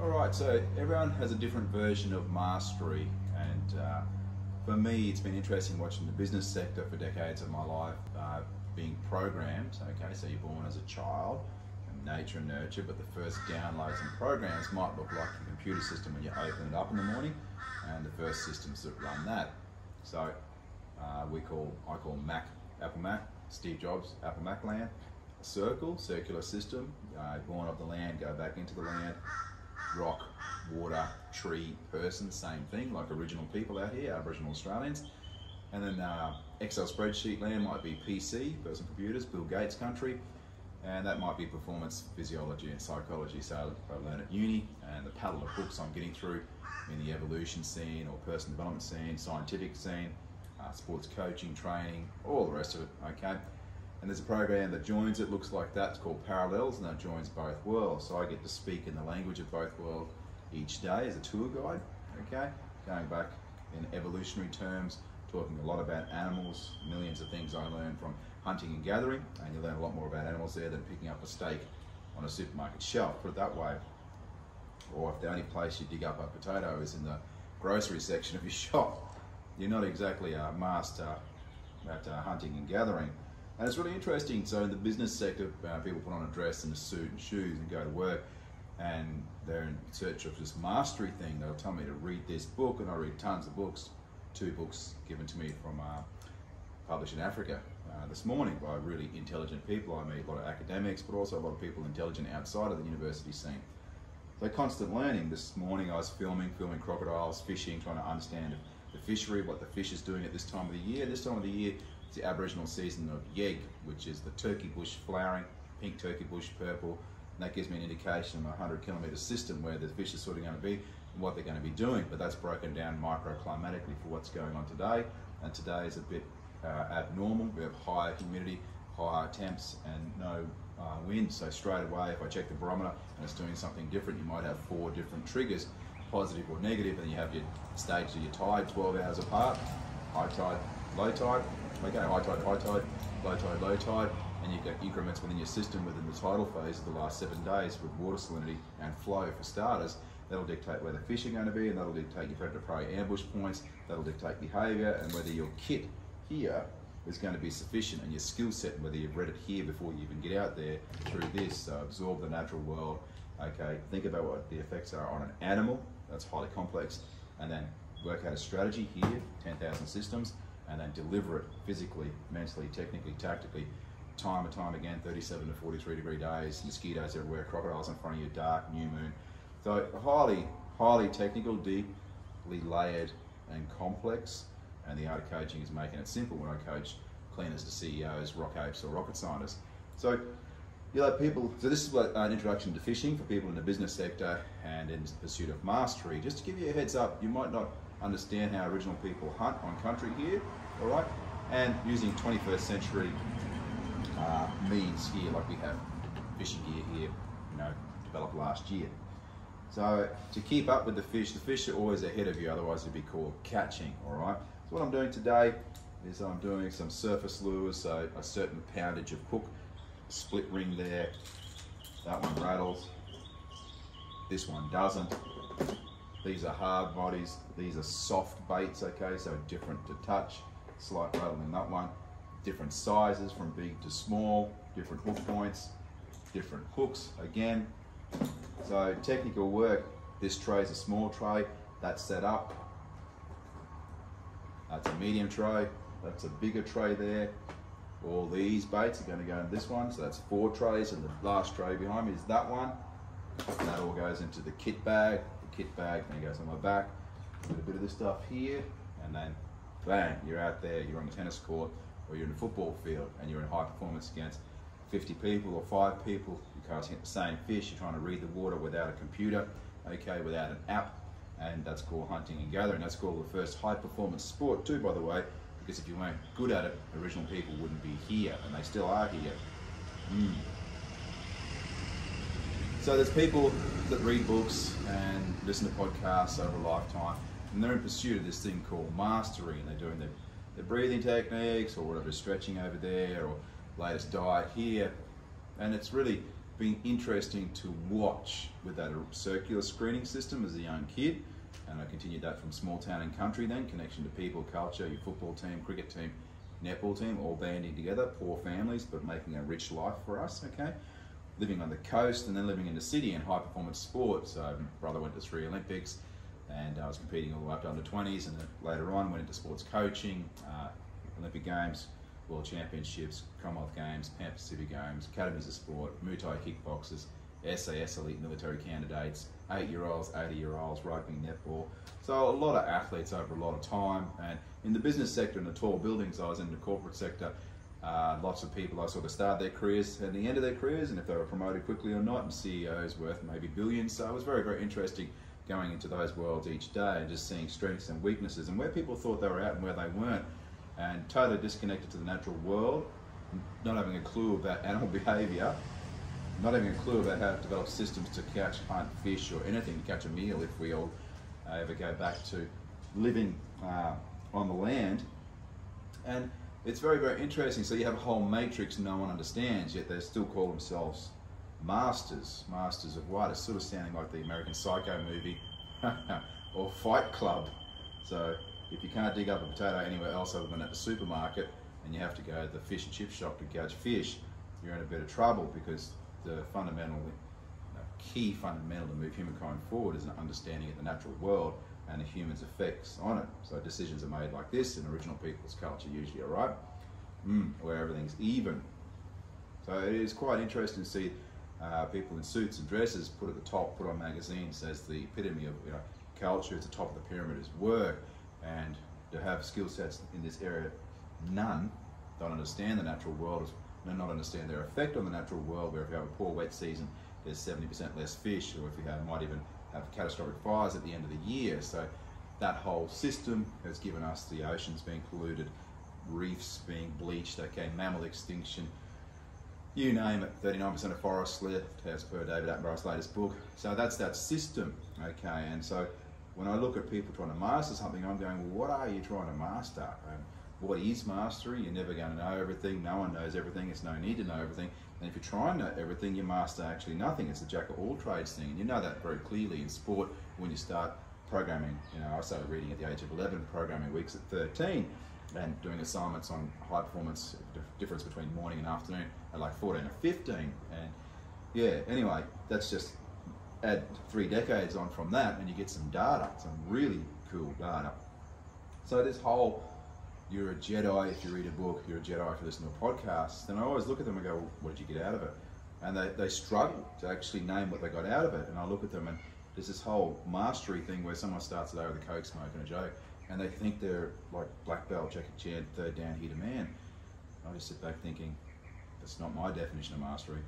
Alright, so everyone has a different version of mastery, and for me it's been interesting watching the business sector for decades of my life being programmed. Okay, so you're born as a child, and nature and nurture, but the first downloads and programs might look like the computer system when you open it up in the morning, and the first systems that run that. So I call Mac, Apple Mac, Steve Jobs, Apple Mac land, a circular system, born of the land, go back into the land, rock, water, tree, person, same thing, like original people out here, Aboriginal Australians. And then Excel spreadsheet land might be PC, personal computers, Bill Gates country, and that might be performance physiology and psychology. So I learn at uni, and the palette of books I'm getting through in the evolution scene or personal development scene, scientific scene, sports coaching, training, all the rest of it, okay? And there's a program that joins it, looks like that, it's called Parallels, and that joins both worlds. So I get to speak in the language of both worlds each day as a tour guide, okay? Going back in evolutionary terms, talking a lot about animals, millions of things I learned from hunting and gathering, and you learn a lot more about animals there than picking up a steak on a supermarket shelf, put it that way. Or if the only place you dig up a potato is in the grocery section of your shop, you're not exactly a master at hunting and gathering. And it's really interesting. So in the business sector, people put on a dress and a suit and shoes and go to work, and they're in search of this mastery thing. They'll tell me to read this book, and I read tons of books. 2 books given to me from published in Africa this morning by really intelligent people. I meet a lot of academics, but also a lot of people intelligent outside of the university scene. So constant learning. This morning I was filming crocodiles, fishing, trying to understand the fishery, what the fish is doing at this time of the year. This time of the year, it's the Aboriginal season of yegg, which is the turkey bush flowering, pink turkey bush, purple, and that gives me an indication of a 100-kilometre system where the fish is sort of going to be and what they're going to be doing. But that's broken down microclimatically for what's going on today, and today is a bit abnormal. We have higher humidity, higher temps, and no wind. So straight away, if I check the barometer and it's doing something different, you might have 4 different triggers, positive or negative, and you have your stages of your tide 12 hours apart, high tide, low tide, okay, high tide, low tide, and you've got increments within your system within the tidal phase of the last 7 days with water salinity and flow for starters. That'll dictate where the fish are going to be, and that'll dictate your predator-prey ambush points, that'll dictate behaviour, and whether your kit here is going to be sufficient, and your skill set, and whether you've read it here before you even get out there through this. So absorb the natural world, okay, think about what the effects are on an animal, that's highly complex, and then work out a strategy here, 10,000 systems, and then deliver it physically, mentally, technically, tactically, time and time again, 37 to 43 degree days, mosquitoes everywhere, crocodiles in front of you, dark, new moon. So highly technical, deeply layered and complex, and the art of coaching is making it simple when I coach cleaners to CEOs, rock apes or rocket scientists. So you know, people, so this is an introduction to fishing for people in the business sector and in pursuit of mastery. Just to give you a heads up, you might not understand how original people hunt on country here, all right? And using 21st century means here, like we have fishing gear here, you know, developed last year. So to keep up with the fish are always ahead of you, otherwise it'd be called catching, all right? So what I'm doing today is I'm doing some surface lures, so a certain poundage of hook, split ring there, that one rattles, this one doesn't. These are hard bodies, these are soft baits, okay, so different to touch, slight rattle in that one, different sizes from big to small, different hook points, different hooks again. So technical work, this tray is a small tray, that's set up, that's a medium tray, that's a bigger tray there. All these baits are going to go in this one, so that's 4 trays, and the last tray behind me is that one. And that all goes into the kit bag. The kit bag then goes on my back. Put a bit of this stuff here, and then bang, you're out there, you're on the tennis court, or you're in a football field, and you're in high performance against 50 people or 5 people. You're casting at the same fish, you're trying to read the water without a computer, okay, without an app, and that's called hunting and gathering. That's called the first high performance sport too, by the way, because if you weren't good at it, original people wouldn't be here, and they still are here. So there's people that read books and listen to podcasts over a lifetime, and they're in pursuit of this thing called mastery, and they're doing their breathing techniques or whatever, stretching over there, or latest diet here, and it's really been interesting to watch with that circular screening system as a young kid, and I continued that from small town and country then, connection to people, culture, your football team, cricket team, netball team, all banding together, poor families, but making a rich life for us, okay? Living on the coast and then living in the city in high performance sport. So my brother went to 3 Olympics and I was competing all the way up to under 20s, and then later on went into sports coaching, Olympic Games, World Championships, Commonwealth Games, Pan Pacific Games, Academies of Sport, Muay Thai kickboxers, SAS elite military candidates, 8-year-olds, 80-year-olds, rugby, netball. So a lot of athletes over a lot of time. And in the business sector, in the tall buildings, I was in the corporate sector. Lots of people I sort of started their careers at the end of their careers, and if they were promoted quickly or not, and CEOs worth maybe billions. So it was very, very interesting going into those worlds each day and just seeing strengths and weaknesses and where people thought they were at and where they weren't, and totally disconnected to the natural world, not having a clue about animal behaviour, not having a clue about how to develop systems to catch, hunt, fish, or anything to catch a meal if we all ever go back to living on the land. And it's very, very interesting. So you have a whole matrix no one understands, yet they still call themselves masters. Masters of what? It's sort of sounding like the American Psycho movie or Fight Club. So if you can't dig up a potato anywhere else other than at the supermarket, and you have to go to the fish and chip shop to catch fish, you're in a bit of trouble, because the key fundamental to move humankind forward is an understanding of the natural world and the human's effects on it. So decisions are made like this in original people's culture usually, all right? Where everything's even. So it is quite interesting to see people in suits and dresses put at the top, put on magazines as the epitome of culture. At the top of the pyramid is work, and to have skill sets in this area, none, don't understand the natural world, not understand their effect on the natural world, where if you have a poor wet season, there's 70% less fish, or if you might even have catastrophic fires at the end of the year. So that whole system has given us the oceans being polluted, reefs being bleached, okay, mammal extinction, you name it. 39% of forests left, as per David Attenborough's latest book. So that's that system, okay? And so when I look at people trying to master something, I'm going, well, what are you trying to master? What is mastery? You're never going to know everything. No one knows everything. It's no need to know everything. And if you try and know everything, you master actually nothing. It's a jack of all trades thing. And you know that very clearly in sport when you start programming. I started reading at the age of 11, programming weeks at 13, and doing assignments on high performance, difference between morning and afternoon at like 14 or 15. And yeah, anyway, that's just add 3 decades on from that, and you get some data, some really cool data. So this whole, you're a Jedi if you read a book, you're a Jedi if you listen to a podcast, then I always look at them and go, well, what did you get out of it? And they struggle to actually name what they got out of it. And I look at them, and there's this whole mastery thing where someone starts the day with a Coke smoke and a joke, and they think they're like black belt, Jackie Chan, 3rd down, hit a man. I just sit back thinking, that's not my definition of mastery.